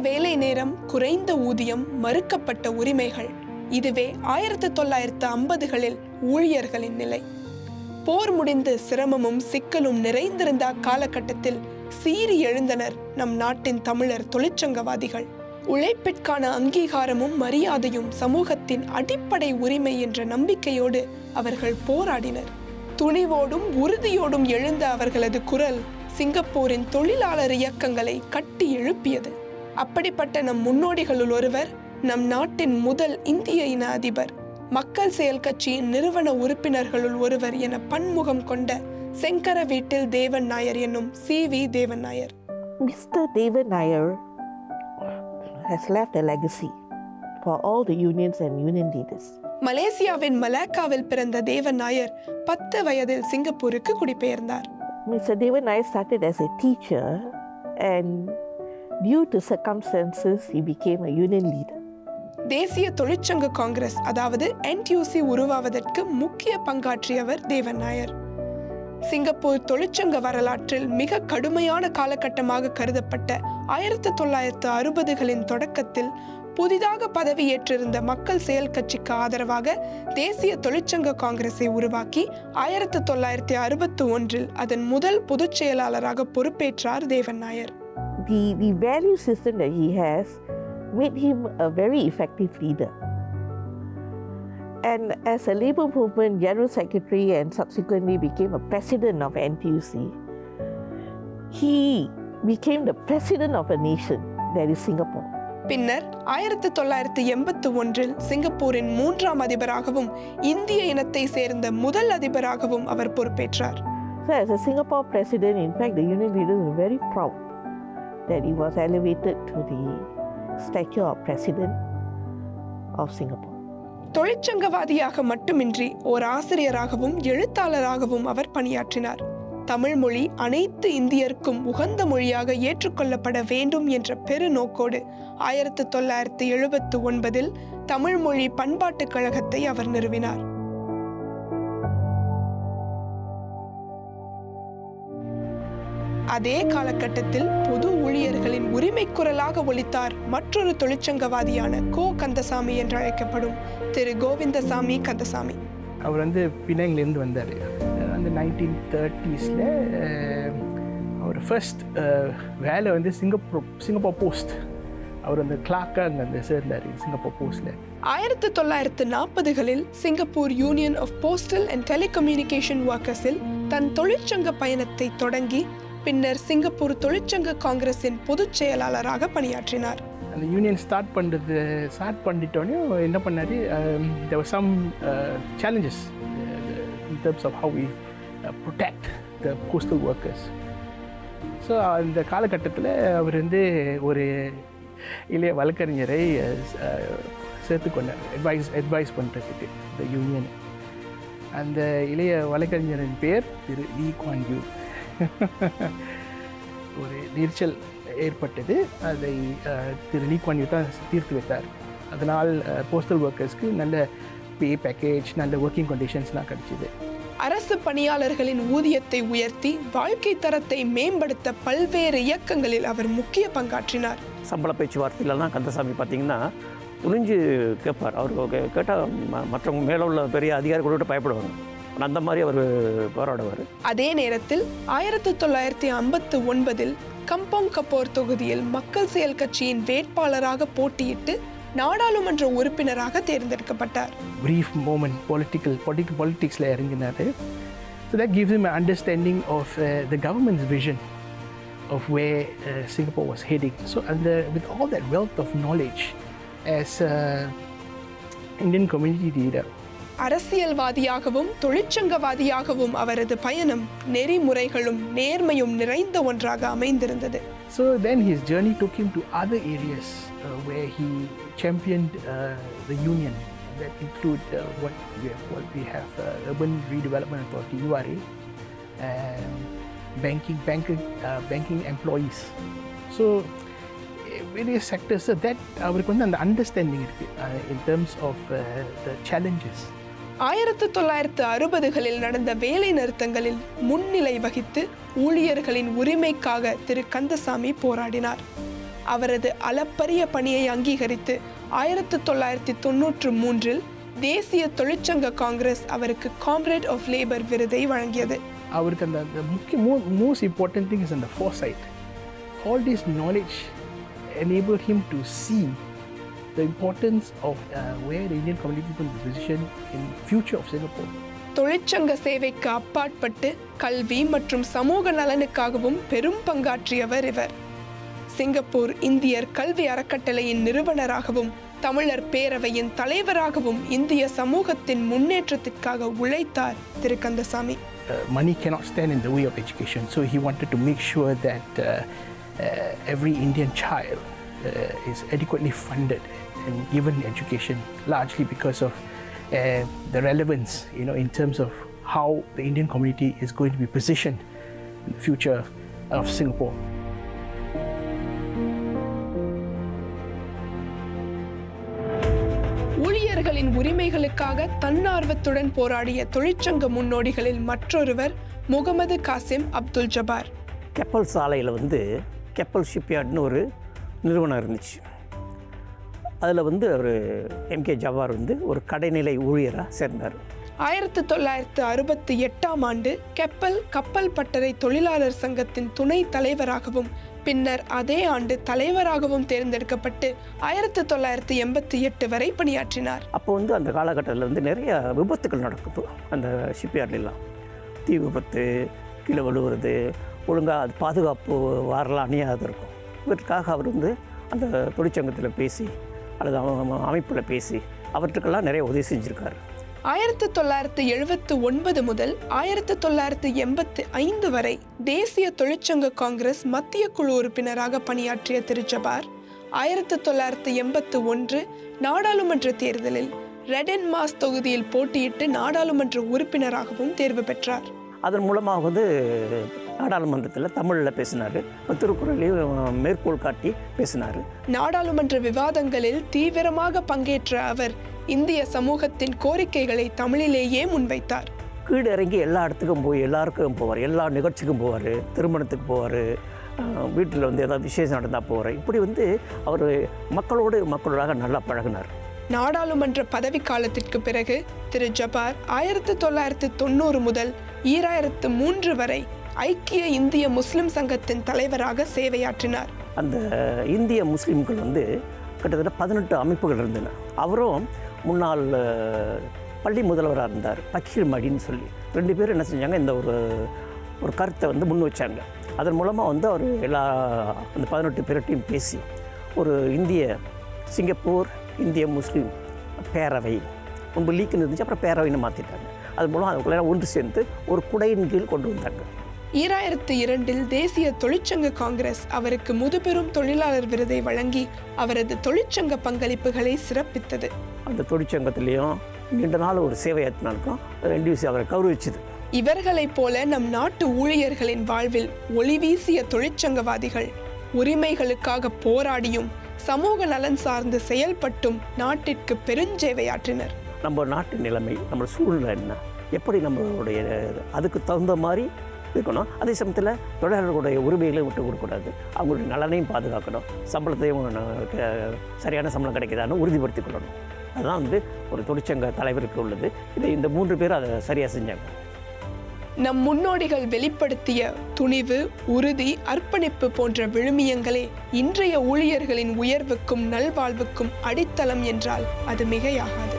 வேலை நேரம், குறைந்த ஊதியம், மறுக்கப்பட்ட உரிமைகள், இதுவே 1950களில் ஊழியர்களின் நிலை. போர் முடிந்து சிரமமும் சிக்கலும் நிறைந்திருந்த அக்காலகட்டத்தில் சீறி எழுந்தனர் நம் நாட்டின் தமிழர் தொழிற்சங்கவாதிகள். உழைப்பிற்கான அங்கீகாரமும் மரியாதையும் சமூகத்தின் அடிப்படை உரிமை என்ற நம்பிக்கையோடு அவர்கள் போராடினர். துணிவோடும் உறுதியோடும் எழுந்த அவர்களது குரல் சிங்கப்பூரின் தொழிலாளர் இயக்கங்களை கட்டி எழுப்பியது. அப்படிப்பட்ட நம் முன்னோடிகளுள் ஒருவர் நம் நாட்டின் முதல் இந்திய இன அதிபர், மக்கள் செயல் கட்சியின் நிறுவன உறுப்பினர்களுள் ஒருவர் என பன்முகம் கொண்ட செங்கர வீட்டில் தேவன் நாயர் என்னும் சி.வி. தேவன் Nair. Mr. Devan Nair has left a legacy for all the unions and union leaders. மலேசியாவின் மலாக்காவில் பிறந்த தேவன் நாயர் 10 வயதில் சிங்கப்பூருக்கு குடிபெயர்ந்தார். Mr. Devan Nair started as a teacher and due to circumstances he became a union leader. தேசிய தொழிற்சங்க காங்கிரஸ் அதாவது NTUC உருவாவதற்கு முக்கிய பங்காற்றியவர் தேவன் நாயர். சிங்கப்பூர் தொழிற்சங்க வரலாற்றில் மிக கடுமையான காலகட்டமாக கருதப்பட்ட 1960களின் தொடக்கத்தில் புதிதாக பதவியேற்றிருந்த மக்கள் செயல் கட்சிக்கு ஆதரவாக தேசிய தொழிற்சங்க காங்கிரஸை உருவாக்கி 1961 அதன் முதல் பொதுச் செயலாளராக பொறுப்பேற்றார் தேவன் Nair. The value system that he has made him a very effective leader. And as a Labour Movement General Secretary and subsequently became a president of NTUC, he became the president of a nation, that is Singapore. பின்னர் 1981 சிங்கப்பூரின் 3ஆம் அதிபராகவும் இந்திய இனத்தை சேர்ந்த முதல் அதிபராகவும் அவர் பொறுப்பேற்றார். So as a Singapore president, in fact, the union leaders were very proud that he was elevated to the stature of president of Singapore. தொழிற்சங்கவாதியாக மட்டுமின்றி ஓர் ஆசிரியராகவும் எழுத்தாளராகவும் அவர் பணியாற்றினார். தமிழ் மொழி அனைத்து இந்தியருக்கும் உகந்த மொழியாக ஏற்றுக்கொள்ளப்பட வேண்டும் என்ற பெருநோக்கோடு 1979 தமிழ் மொழி பண்பாட்டுக் கழகத்தை அவர் நிறுவினார். அதே காலகட்டத்தில் பொது ஊழியர்களின் உரிமை குரலாக ஒலித்தார் மற்றொரு தொழிற்சங்கவாதியான கோ கந்தசாமி என்று அழைக்கப்படும் திரு கோவிந்தசாமி கந்தசாமி. அவர் பினாங்கிலேருந்து வந்தார். அந்த 1930s அவர் ஃபர்ஸ்ட் வேலை சிங்கப்பூர் போஸ்ட், அவர் கிளாக்காக சேர்ந்தார் சிங்கப்பூர் போஸ்டில். 1940களில் Singapore union of postal and telecommunication ஒர்க்கர்ஸில் தன் தொழிற்சங்க பயணத்தை தொடங்கி பின்னர் சிங்கப்பூர் தொழிற்சங்க காங்கிரஸின் பொதுச் செயலாளராக பணியாற்றினார். அந்த யூனியன் ஸ்டார்ட் பண்ணிட்டோன்னே என்ன பண்ணார், there were some challenges in terms of how we protect the postal workers. So அந்த காலகட்டத்தில் அவர் ஒரு இளைய வழக்கறிஞரை சேர்த்துக்கொண்டார் அட்வைஸ் பண்ணுறதுக்கு இந்த யூனியன். அந்த இளைய வழக்கறிஞரின் பேர் திரு லீ குவான் யூ. ஒரு நீர்ச்சல் ஏற்பட்டது, அதை திரு லீ குவான் யூ தான் தீர்த்து வைத்தார். அதனால் போஸ்டல் ஒர்க்கர்ஸ்க்கு நல்ல பே பேக்கேஜ், நல்ல ஒர்க்கிங் கண்டிஷன்ஸ்லாம் கிடைச்சிது. அரசு பணியாளர்களின் ஊதியத்தை உயர்த்தி வாழ்க்கை தரத்தை மேம்படுத்த பல்வேறு இயக்கங்களில் அவர் முக்கிய பங்காற்றினார். சம்பள பேச்சுவார்த்தையிலலாம் கந்தசாமி பார்த்தீங்கன்னா துணிஞ்சு கேட்பார். அவருக்கு கேட்டால் மற்றவங்க மேலே உள்ள பெரிய அதிகாரிகளோட பயப்படுவாங்க. அந்த மாதிரி அவர் போராடுவார். அதே நேரத்தில் 1959 கம்போங் கப்போர் தொகுதியில் மக்கள் செயல் கட்சியின் வேட்பாளராக போட்டியிட்டு நாடாளுமன்ற உறுப்பினராக தேர்ந்தெடுக்கப்பட்டார். Brief moment politicsல இறங்கினார். So that gives him an understanding of the government's vision of where Singapore was heading. So with all that wealth of knowledge as Indian community leader, அரசியல்வாதியாகவும் தொழிற்சங்கவாதியாகவும் அவரது பயணம் நெறிமுறைகளும் நேர்மையும் நிறைந்த ஒன்றாக அமைந்திருந்தது. So then his journey took him to other areas where he championed the union. That include what we have Urban Redevelopment Authority URA, banking employees. So various sectors. So that அவருக்கு அந்த understanding இருக்கு in terms of the challenges. 1960களில் நடந்த வேலை நிறுத்தங்களில் முன்னிலை வகித்து ஊழியர்களின் உரிமைக்காக திரு கந்தசாமி போராடினார். அவரது அளப்பரிய பணியை அங்கீகரித்து 1993 தேசிய தொழிற்சங்க காங்கிரஸ் அவருக்கு காம்ரேட் ஆஃப் லேபர் விருதை வழங்கியது. அவருக்கு அந்த most important thing is the foresight. All this knowledge enabled him to see the importance of where the Indian community is going to be positioned in future of Singapore. தொழிற்சங்க சேவைக்கு அப்பாற்பட்டு கல்வி மற்றும் சமூக நலனுக்காகவும் பெரும் பங்காற்றியவர் இவர். சிங்கப்பூர் இந்தியர் கல்வி அறக்கட்டளையின் நிறுவனராகவும் தமிழர் பேரவையின் தலைவராகவும் இந்திய சமூகத்தின் முன்னேற்றத்திற்காக உழைத்தார் திரு Kandasamy. Money cannot stand in the way of education, so he wanted to make sure that every Indian child is adequately funded and given education, largely because of the relevance, in terms of how the Indian community is going to be positioned in the future of Singapore. ஊழியர்களின் உரிமைகளுக்காக தன்னார்வத்துடன் போராடிய தொழிற்சங்க முன்னோடிகளில் மற்றொருவர் Mohammed Kasim Abdul Jabbar. Keppel சாலையில் Keppel ஷிப்யார்ட்னு ஒரு நிறுவனம் இருந்துச்சு. அதில் அவர் எம்கே ஜவார் ஒரு கடைநிலை ஊழியராக சேர்ந்தார். 1968ஆம் ஆண்டு கப்பல் பட்டறை தொழிலாளர் சங்கத்தின் துணை தலைவராகவும் பின்னர் அதே ஆண்டு தலைவராகவும் தேர்ந்தெடுக்கப்பட்டு 1988 வரை பணியாற்றினார். அப்போ அந்த காலகட்டத்தில் நிறைய விபத்துக்கள் நடக்குது. அந்த ஷிப்யார்ட்லாம் தீ விபத்து, கீழே விழுவுறது, ஒழுங்காக அது பாதுகாப்பு வாரெலாம் அணியாத இருக்கும். இதற்காக அவர் அந்த தொழிற்சங்கத்தில் பேசி அல்லது அமைப்பில் பேசி அவற்றுக்கெல்லாம் நிறைய உதவி செஞ்சுருக்காரு. 1979 முதல் 1985 வரை தேசிய தொழிற்சங்க காங்கிரஸ் மத்திய குழு உறுப்பினராக பணியாற்றிய திரு ஜபார் 1981 நாடாளுமன்ற தேர்தலில் ரெடன் மாஸ் தொகுதியில் போட்டியிட்டு நாடாளுமன்ற உறுப்பினராகவும் தேர்வு பெற்றார். அதன் மூலமாக நாடாளுமன்றத்தில் தமிழில் பேசினார். திருக்குறளையும் மேற்கோள் காட்டி பேசினார். நாடாளுமன்ற விவாதங்களில் தீவிரமாக பங்கேற்ற அவர் இந்திய சமூகத்தின் கோரிக்கைகளை தமிழிலேயே முன்வைத்தார். கீழே இறங்கி எல்லா இடத்துக்கும் போய் எல்லாருக்கும் போவார், எல்லா நிகழ்ச்சிக்கும் போவார், திருமணத்துக்கு போவார், வீட்டில் ஏதாவது விசேஷம் நடந்தால் போவார். இப்படி அவர் மக்களோடாக நல்லா பழகினார். நாடாளுமன்ற பதவி காலத்திற்கு பிறகு திரு ஜபார் 1990 முதல் 2003 வரை ஐக்கிய இந்திய முஸ்லிம் சங்கத்தின் தலைவராக சேவையாற்றினார். அந்த இந்திய முஸ்லிம்கள் கிட்டத்தட்ட 18 அமைப்புகள் இருந்தன. அவரும் முன்னாள் பள்ளி முதல்வராக இருந்தார், பக்கீர் மடின்னு சொல்லி. 2 பேரும் என்ன செஞ்சாங்க, இந்த ஒரு கருத்தை முன் வச்சாங்க. அதன் மூலமாக அவர் எல்லா அந்த 18 பேர்ட்டையும் பேசி ஒரு சிங்கப்பூர் இந்திய முஸ்லீம் பேரவை, முன்பு லீக்குன்னு இருந்துச்சு, அப்புறம் பேரவைன்னு மாற்றிட்டாங்க. அது மூலம் அதுக்குள்ளே ஒன்று சேர்ந்து ஒரு குடையின் கீழ் கொண்டு வந்தாங்க. 2002 தேசிய தொழிற்சங்க காங்கிரஸ் அவருக்கு முதுபெரும் தொழிலாளர் விருதை வழங்கி அவரது தொழிற்சங்க பங்களிப்புகளை சிறப்பித்தது. அந்த தொழிற்சங்கத்திலையும் நீண்ட நாள் ஒரு சேவையாற்றினாலும் NDUC அவரை கௌரவிச்சது. இவர்களைப் போல நம் நாட்டு ஊழியர்களின் வாழ்வில் ஒளி வீசிய தொழிற்சங்கவாதிகள் உரிமைகளுக்காக போராடியும் சமூக நலன் சார்ந்து செயல்பட்டும் நாட்டிற்கு பெருஞ்சேவையாற்றினர். நம்ம நாட்டு நிலைமை, நம்ம சூழ்நிலை என்ன, எப்படி நம்மளுடைய அதுக்கு தகுந்த மாதிரி இருக்கணும். அதே சமயத்தில் தொழிலாளர்களுடைய உரிமைகளையும் விட்டு கொடுக்கக்கூடாது, அவங்களுடைய நலனையும் பாதுகாக்கணும், சம்பளத்தையும் சரியான சம்பளம் கிடைக்குதான்னு உறுதிப்படுத்திக் கொள்ளணும். அதுதான் ஒரு தொழிற்சங்க தலைவருக்கு உள்ளது. இந்த 3 பேரும் அதை சரியாக செஞ்சாங்க. நம் முன்னோடிகள் வெளிப்படுத்திய துணிவு, உறுதி, அர்ப்பணிப்பு போன்ற விழுமியங்களே இன்றைய ஊழியர்களின் உயர்வுக்கும் நல்வாழ்வுக்கும் அடித்தளம் என்றால் அது மிகையாகாது.